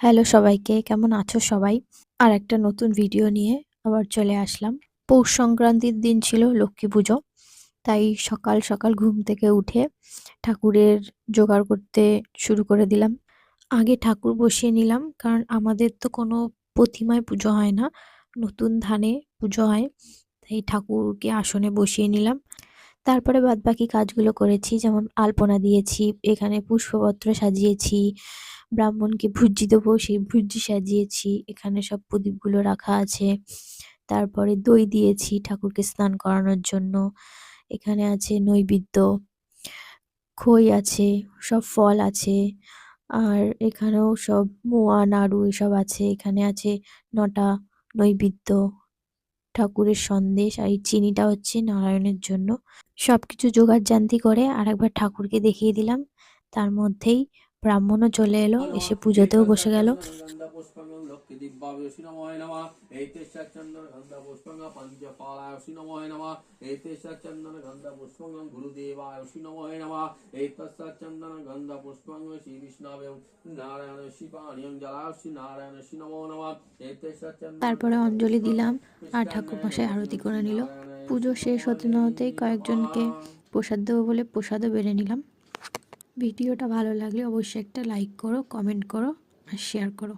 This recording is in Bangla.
হ্যালো সবাইকে, কেমন আছো সবাই? আর একটা নতুন ভিডিও নিয়ে আবার চলে আসলাম। পৌষ সংক্রান্তির দিন ছিল লক্ষ্মী পুজো। তাই সকাল সকাল ঘুম থেকে উঠে ঠাকুরের জোগাড় করতে শুরু করে দিলাম। আগে ঠাকুর বসিয়ে নিলাম, কারণ আমাদের তো কোনো প্রতিমায় পুজো হয় না, নতুন ধানে পুজো হয়। তাই ঠাকুরকে আসনে বসিয়ে নিলাম। তারপরে বাদবাকি কাজগুলো করেছি, যেমন আলপনা দিয়েছি, এখানে পুষ্পপত্র সাজিয়েছি, ব্রাহ্মণকে ভুজ্জি দেবো সেই ভুজ্জি সাজিয়েছি, এখানে সব প্রদীপগুলো রাখা আছে। তারপরে দই দিয়েছি ঠাকুরকে স্নান করানোর জন্য। এখানে আছে নৈবেদ্য, খই আছে, সব ফল আছে। আর এখানেও সব মোয়া নাড়ু এসব আছে। এখানে আছে ৯টা নৈবেদ্য, ঠাকুরের সন্দেশ, আর এই চিনিটা হচ্ছে নারায়ণের জন্য। সবকিছু জোগাড় করে আরেকবার ঠাকুরকে দেখিয়ে দিলাম। তার মধ্যেই ব্রাহ্মণও চলে এলো, এসে পুজোতেও বসে গেল। তারপরে অঞ্জলি দিলাম, আর ঠাকুরমশাই আরতি করে নিল। পুজো শেষ হতে না হতেই কয়েকজনকে প্রসাদ দেবো বলে প্রসাদও বেড়ে নিলাম। ভিডিওটা ভালো লাগলে অবশ্যই একটা লাইক করো, কমেন্ট করো আর শেয়ার করো।